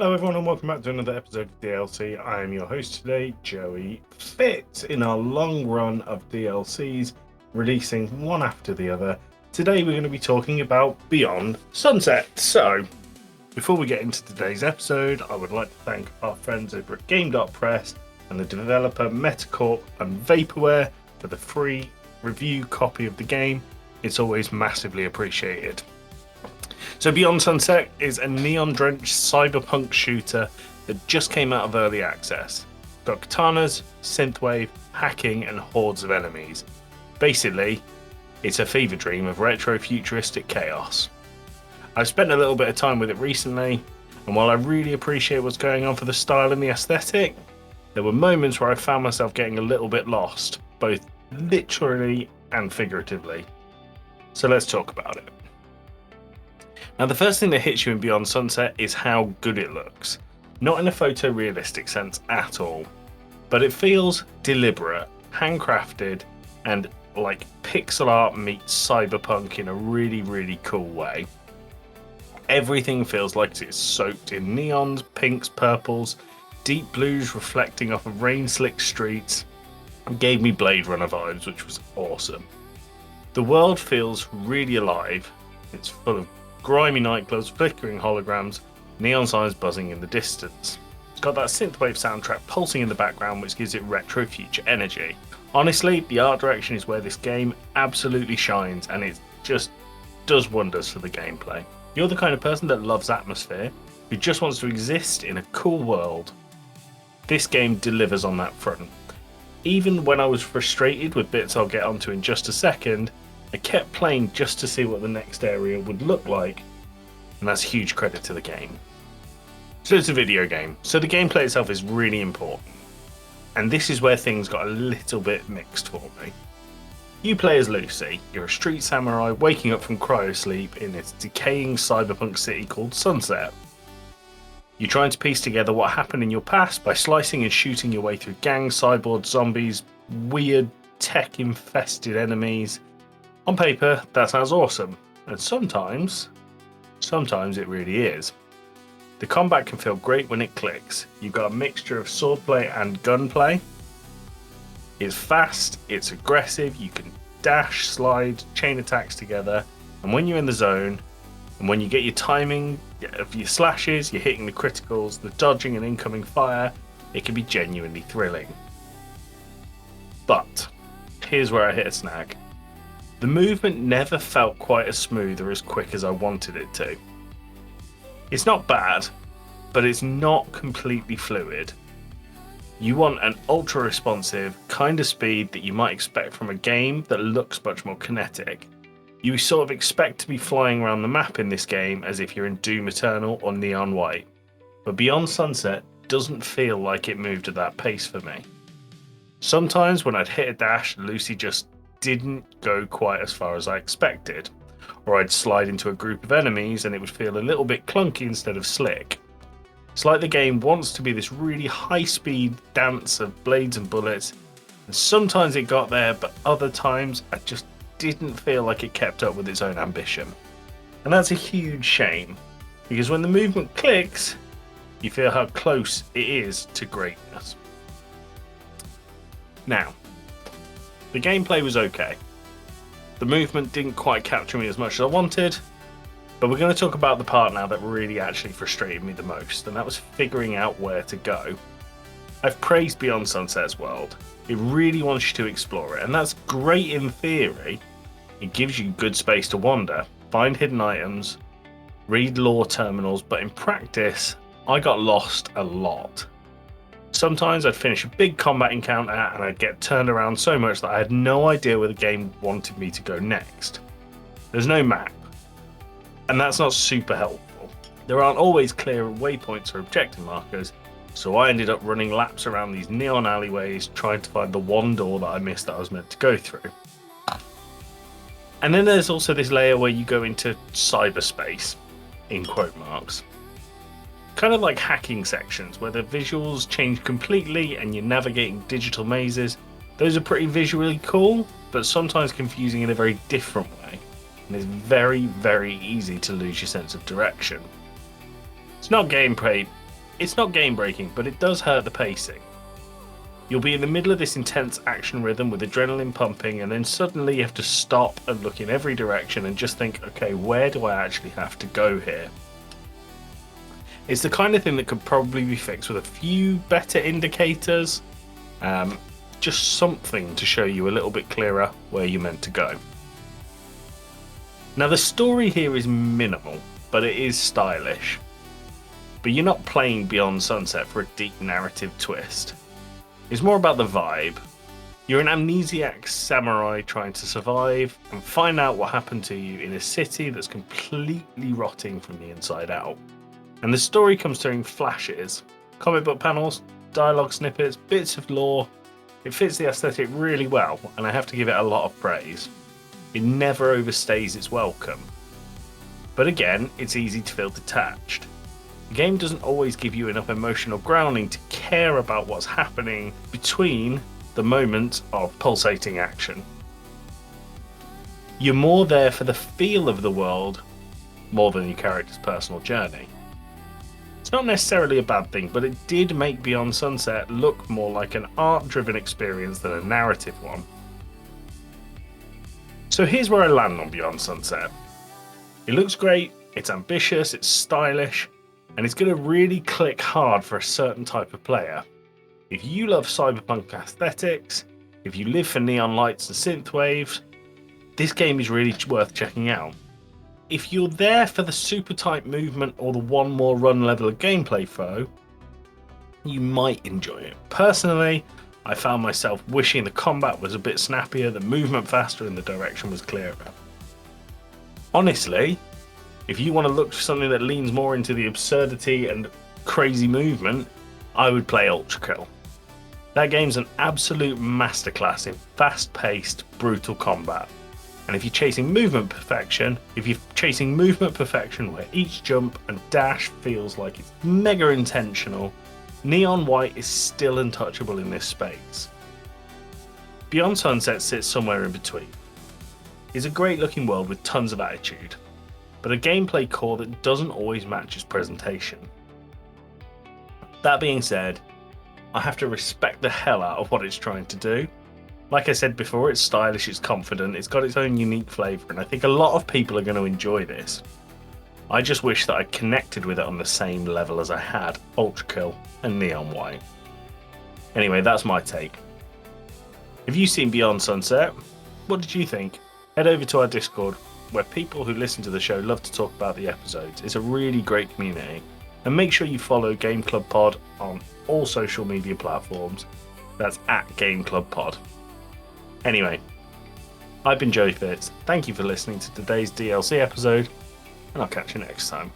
Hello everyone and welcome back to another episode of DLC. I am your host today, Joey Fit. In our long run of DLCs, releasing one after the other, today we're going to be talking about Beyond Sunset. So, before we get into today's episode, I would like to thank our friends over at Game.Press and the developer Metacorp and Vaporware for the free review copy of the game. It's always massively appreciated. So Beyond Sunset is a neon-drenched cyberpunk shooter that just came out of early access. Got katanas, synthwave, hacking and hordes of enemies. Basically, it's a fever dream of retro-futuristic chaos. I've spent a little bit of time with it recently, and while I really appreciate what's going on for the style and the aesthetic, there were moments where I found myself getting a little bit lost, both literally and figuratively. So let's talk about it. Now, the first thing that hits you in Beyond Sunset is how good it looks. Not in a photorealistic sense at all, but it feels deliberate, handcrafted, and like pixel art meets cyberpunk in a really, really cool way. Everything feels like it's soaked in neons, pinks, purples, deep blues reflecting off of rain-slicked streets. It gave me Blade Runner vibes, which was awesome. The world feels really alive. It's full of grimy nightclubs, flickering holograms, neon signs buzzing in the distance. It's got that synthwave soundtrack pulsing in the background, which gives it retro future energy. Honestly, the art direction is where this game absolutely shines, and it just does wonders for the gameplay. You're the kind of person that loves atmosphere, who just wants to exist in a cool world. This game delivers on that front. Even when I was frustrated with bits I'll get onto in just a second, I kept playing just to see what the next area would look like, and that's huge credit to the game. So it's a video game, so the gameplay itself is really important, and this is where things got a little bit mixed for me. You play as Lucy. You're a street samurai waking up from cryosleep in this decaying cyberpunk city called Sunset. You're trying to piece together what happened in your past by slicing and shooting your way through gangs, cyborg zombies, weird tech-infested enemies. On paper, that sounds awesome, and sometimes it really is. The combat can feel great when it clicks. You've got a mixture of swordplay and gunplay. It's fast, it's aggressive, you can dash, slide, chain attacks together, and when you're in the zone, and when you get your timing of your slashes, you're hitting the criticals, the dodging and incoming fire, it can be genuinely thrilling. But, here's where I hit a snag. The movement never felt quite as smooth or as quick as I wanted it to. It's not bad, but it's not completely fluid. You want an ultra responsive kind of speed that you might expect from a game that looks much more kinetic. You sort of expect to be flying around the map in this game as if you're in Doom Eternal or Neon White. But Beyond Sunset doesn't feel like it moved at that pace for me. Sometimes when I'd hit a dash, Lucy just didn't go quite as far as I expected, or I'd slide into a group of enemies and it would feel a little bit clunky instead of slick. It's like the game wants to be this really high-speed dance of blades and bullets, and sometimes it got there, but other times I just didn't feel like it kept up with its own ambition. And that's a huge shame, because when the movement clicks, you feel how close it is to greatness. Now, the gameplay was okay. The movement didn't quite capture me as much as I wanted, but we're going to talk about the part now that really actually frustrated me the most, and that was figuring out where to go. I've praised Beyond Sunset's world. It really wants you to explore it, and that's great in theory. It gives you good space to wander, find hidden items, read lore terminals, but in practice, I got lost a lot. Sometimes I'd finish a big combat encounter and I'd get turned around so much that I had no idea where the game wanted me to go next. There's no map, and that's not super helpful. There aren't always clear waypoints or objective markers, so I ended up running laps around these neon alleyways trying to find the one door that I missed that I was meant to go through. And then there's also this layer where you go into cyberspace, in quote marks. Kind of like hacking sections where the visuals change completely and you're navigating digital mazes. Those are pretty visually cool, but sometimes confusing in a very different way. And it's very, very easy to lose your sense of direction. It's not gameplay It's not game breaking, but it does hurt the pacing. You'll be in the middle of this intense action rhythm with adrenaline pumping, and then suddenly you have to stop and look in every direction and just think, okay, where do I actually have to go here? It's the kind of thing that could probably be fixed with a few better indicators, just something to show you a little bit clearer where you're meant to go. Now the story here is minimal, but it is stylish. But you're not playing Beyond Sunset for a deep narrative twist. It's more about the vibe. You're an amnesiac samurai trying to survive and find out what happened to you in a city that's completely rotting from the inside out. And the story comes through in flashes, comic book panels, dialogue snippets, bits of lore. It fits the aesthetic really well, and I have to give it a lot of praise. It never overstays its welcome. But again, it's easy to feel detached. The game doesn't always give you enough emotional grounding to care about what's happening between the moments of pulsating action. You're more there for the feel of the world more than your character's personal journey. It's not necessarily a bad thing, but it did make Beyond Sunset look more like an art-driven experience than a narrative one. So here's where I land on Beyond Sunset. It looks great, it's ambitious, it's stylish, and it's going to really click hard for a certain type of player. If you love cyberpunk aesthetics, if you live for neon lights and synthwaves, this game is really worth checking out. If you're there for the super tight movement or the one more run level of gameplay though, you might enjoy it. Personally, I found myself wishing the combat was a bit snappier, the movement faster, and the direction was clearer. Honestly, if you want to look for something that leans more into the absurdity and crazy movement, I would play Ultra Kill. That game's an absolute masterclass in fast-paced, brutal combat. And if you're chasing movement perfection where each jump and dash feels like it's mega intentional, Neon White is still untouchable in this space. Beyond Sunset sits somewhere in between. It's a great looking world with tons of attitude, but a gameplay core that doesn't always match its presentation. That being said, I have to respect the hell out of what it's trying to do. Like I said before, it's stylish, it's confident, it's got its own unique flavour, and I think a lot of people are going to enjoy this. I just wish that I connected with it on the same level as I had Ultra Kill and Neon White. Anyway, that's my take. Have you seen Beyond Sunset? What did you think? Head over to our Discord, where people who listen to the show love to talk about the episodes. It's a really great community. And make sure you follow Game Club Pod on all social media platforms. That's at Game Club Pod. Anyway, I've been Joey Fitz. Thank you for listening to today's DLC episode, and I'll catch you next time.